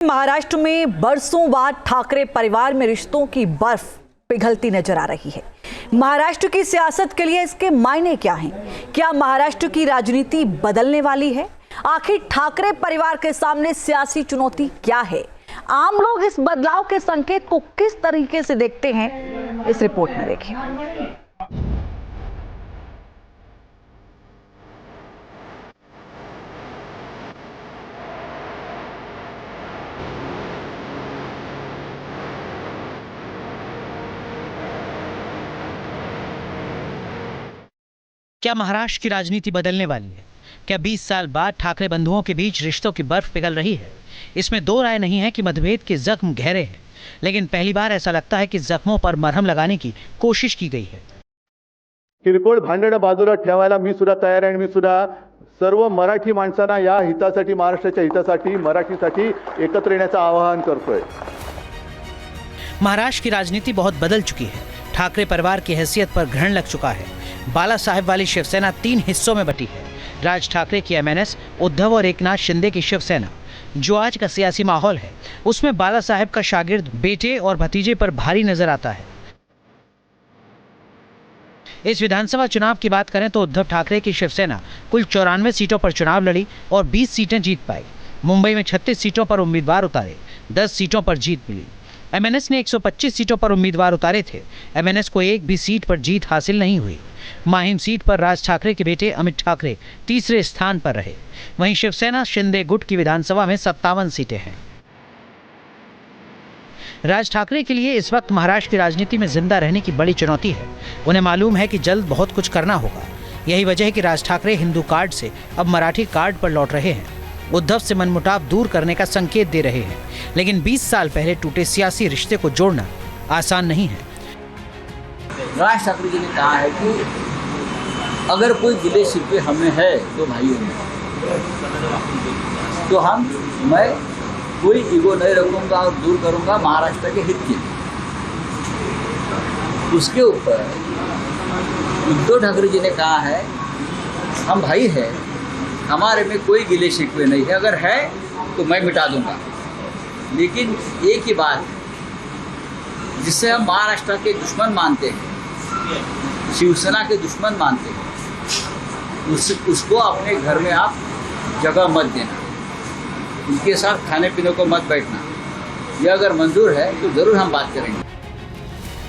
महाराष्ट्र में बरसों बाद ठाकरे परिवार में रिश्तों की बर्फ पिघलती नजर आ रही है। महाराष्ट्र की सियासत के लिए इसके मायने क्या हैं? क्या महाराष्ट्र की राजनीति बदलने वाली है? आखिर ठाकरे परिवार के सामने सियासी चुनौती क्या है? आम लोग इस बदलाव के संकेत को किस तरीके से देखते हैं, इस रिपोर्ट में देखिए। क्या महाराष्ट्र की राजनीति बदलने वाली है? क्या 20 साल बाद ठाकरे बंधुओं के बीच रिश्तों की बर्फ पिघल रही है? इसमें दो राय नहीं है कि मतभेद के जख्म गहरे हैं, लेकिन पहली बार ऐसा लगता है कि जख्मों पर मरहम लगाने की कोशिश की गई है। किरकोळ भांडणं बाजूला ठेवायला मी सुद्धा तयार आहे आणि मी सुद्धा सर्व मराठी माणसांना या हितासाठी, महाराष्ट्राच्या हितासाठी, मराठीसाठी एकत्र येण्याचं आवाहन करतोय। महाराष्ट्र की राजनीति बहुत बदल चुकी है। ठाकरे परिवार की हैसियत पर ग्रहण लग चुका है। बाला साहेब वाली शिवसेना 3 हिस्सों में बटी है। राज ठाकरे की एमएनएस, उद्धव और एकनाथ शिंदे की शिवसेना। जो आज का सियासी माहौल है, उसमें बाला साहेब का शागिर्द बेटे और भतीजे पर भारी नजर आता है। इस विधानसभा चुनाव की बात करें तो उद्धव ठाकरे की शिवसेना कुल 94 सीटों पर चुनाव लड़ी और 20 सीटें जीत पाई। मुंबई में 36 सीटों पर उम्मीदवार उतारे, 10 सीटों पर जीत मिली। एमएनएस ने 125 सीटों पर उम्मीदवार उतारे थे। एमएनएस को एक भी सीट पर जीत हासिल नहीं हुई। माहिम सीट पर राज ठाकरे के बेटे अमित ठाकरे तीसरे स्थान पर रहे। वहीं शिवसेना शिंदे गुट की विधानसभा में 57 सीटें हैं। राज ठाकरे के लिए इस वक्त महाराष्ट्र की राजनीति में जिंदा रहने की बड़ी चुनौती है। उन्हें मालूम है कि जल्द बहुत कुछ करना होगा। यही वजह है कि राज ठाकरे हिंदू कार्ड से अब मराठी कार्ड पर लौट रहे हैं। उद्धव से मनमुटाव दूर करने का संकेत दे रहे हैं, लेकिन 20 साल पहले टूटे सियासी रिश्ते को जोड़ना आसान नहीं है। राज ठाकरे जी ने कहा है कि अगर कोई गिले शिकवे हमें है तो भाइयों में, तो मैं कोई ईगो नहीं रखूंगा और दूर करूंगा महाराष्ट्र के हित के लिए। उसके ऊपर उद्धव ठाकरे जी ने कहा है हम भाई हैं, हमारे में कोई गिले शिकवे नहीं है, अगर है तो मैं मिटा दूंगा। लेकिन एक ही बात है, जिससे हम महाराष्ट्र के दुश्मन मानते हैं, शिवसेना के दुश्मन मानते हैं, उसको अपने घर में आप जगह मत देना, उनके साथ खाने पीने को मत बैठना। यह अगर मंजूर है तो जरूर हम बात करेंगे।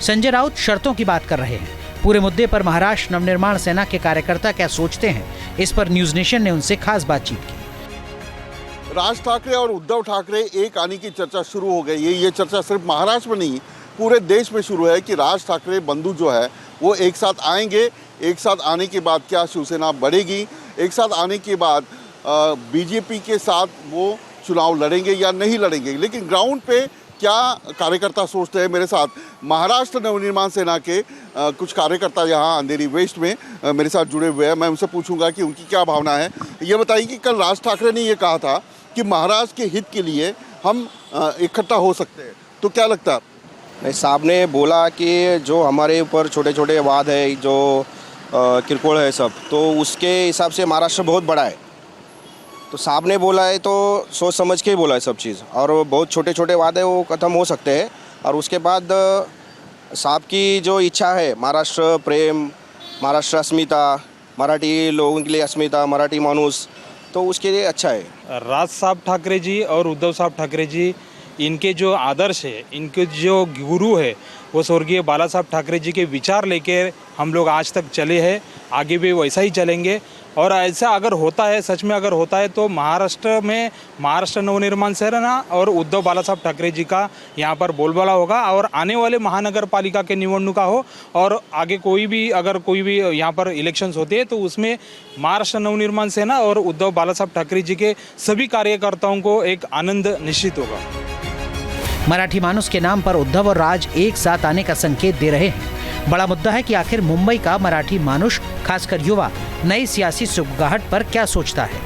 संजय राउत शर्तों की बात कर रहे हैं। पूरे मुद्दे पर महाराष्ट्र नवनिर्माण सेना के कार्यकर्ता क्या सोचते हैं, इस पर न्यूज नेशन ने उनसे खास बातचीत की। राज ठाकरे और उद्धव ठाकरे एक आने की चर्चा शुरू हो गई है। ये चर्चा सिर्फ महाराष्ट्र में नहीं, पूरे देश में शुरू है कि राज ठाकरे बंधु जो है वो एक साथ आएंगे। एक साथ आने के बाद क्या शिवसेना बढ़ेगी, एक साथ आने के बाद बीजेपी के साथ वो चुनाव लड़ेंगे या नहीं लड़ेंगे। लेकिन ग्राउंड पे क्या कार्यकर्ता सोचते हैं, मेरे साथ महाराष्ट्र नवनिर्माण सेना के कुछ कार्यकर्ता यहाँ अंधेरी वेस्ट में मेरे साथ जुड़े हुए हैं। मैं उनसे पूछूंगा कि उनकी क्या भावना है। ये बताइए कि कल राज ठाकरे ने ये कहा था कि महाराष्ट्र के हित के लिए हम इकट्ठा हो सकते हैं, तो क्या लगता है? नहीं, साहब ने बोला कि जो हमारे ऊपर छोटे छोटे वाद है, जो किरकोळ है सब, तो उसके हिसाब से महाराष्ट्र बहुत बड़ा है। तो साहब ने बोला है तो सोच समझ के ही बोला है सब चीज़, और बहुत छोटे छोटे वादे वो ख़त्म हो सकते हैं। और उसके बाद साहब की जो इच्छा है, महाराष्ट्र प्रेम, महाराष्ट्र अस्मिता, मराठी लोगों के लिए अस्मिता, मराठी मानूस, तो उसके लिए अच्छा है। राज साहब ठाकरे जी और उद्धव साहब ठाकरे जी, इनके जो आदर्श है, इनके जो गुरु है, वो स्वर्गीय बाला साहब ठाकरे जी के विचार लेके हम लोग आज तक चले हैं, आगे भी वैसा ही चलेंगे। और ऐसा अगर होता है, सच में अगर होता है, तो महाराष्ट्र में महाराष्ट्र नवनिर्माण सेना और उद्धव बाला साहब ठाकरे जी का यहाँ पर बोलबाला होगा। और आने वाले महानगर पालिका के निवडणुका हो और आगे कोई भी यहाँ पर इलेक्शंस होते हैं, तो उसमें महाराष्ट्र नवनिर्माण सेना और उद्धव बाला साहब ठाकरे जी के सभी कार्यकर्ताओं को एक आनंद निश्चित होगा। मराठी मानुस के नाम पर उद्धव और राज एक साथ आने का संकेत दे रहे हैं। बड़ा मुद्दा है कि आखिर मुंबई का मराठी मानुष, खासकर युवा, नई सियासी सुगबुगाहट पर क्या सोचता है।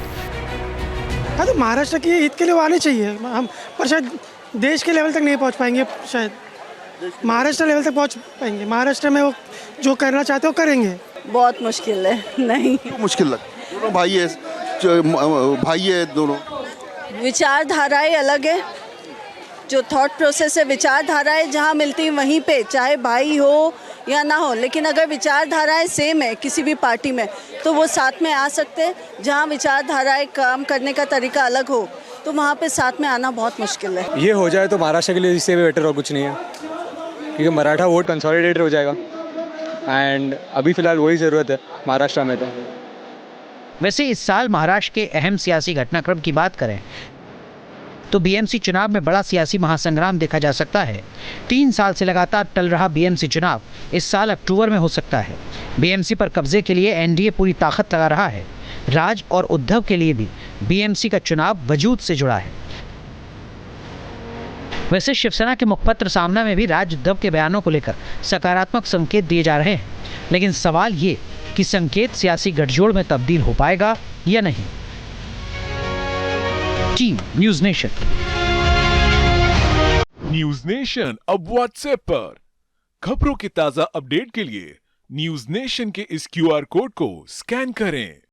हाँ, तो महाराष्ट्र के हित के लिए वो आने चाहिए हम, पर शायद देश के लेवल तक नहीं पहुंच पाएंगे। शायद महाराष्ट्र लेवल तक पहुंच पाएंगे। महाराष्ट्र में वो जो करना चाहते हो करेंगे। बहुत मुश्किल है। नहीं, मुश्किल लगता है। दोनों भाई है दोनों, विचारधाराएं अलग है, जो थॉट प्रोसेस है, विचारधाराएं जहाँ मिलती वहीं पे, चाहे भाई हो या ना हो, लेकिन अगर विचारधाराएं सेम है किसी भी पार्टी में तो वो साथ में आ सकते हैं। जहाँ विचारधाराएं काम करने का तरीका अलग हो तो वहाँ पे साथ में आना बहुत मुश्किल है। ये हो जाए तो महाराष्ट्र के लिए इससे भी बेटर और कुछ नहीं है, क्योंकि मराठा वोट कंसोलिडेटेड हो जाएगा एंड अभी फ़िलहाल वही ज़रूरत है महाराष्ट्र में। तो वैसे इस साल महाराष्ट्र के अहम सियासी घटनाक्रम की बात करें तो बीएमसी चुनाव में बड़ा सियासी महासंग्राम देखा जा सकता है। 3 साल से लगातार टल रहा बीएमसी चुनाव इस साल अक्टूबर में हो सकता है। बीएमसी पर कब्जे के लिए एनडीए पूरी ताकत लगा रहा है। राज और उद्धव के लिए भी बीएमसी का चुनाव वजूद से जुड़ा है। वैसे शिवसेना के मुखपत्र सामना में भी राज उद्धव के बयानों को लेकर सकारात्मक संकेत दिए जा रहे हैं, लेकिन सवाल ये कि संकेत सियासी गठजोड़ में तब्दील हो पाएगा या नहीं। Team news nation. News nation अब व्हाट्सएप पर खबरों के ताजा अपडेट के लिए न्यूज़ नेशन के इस क्यूआर कोड को स्कैन करें।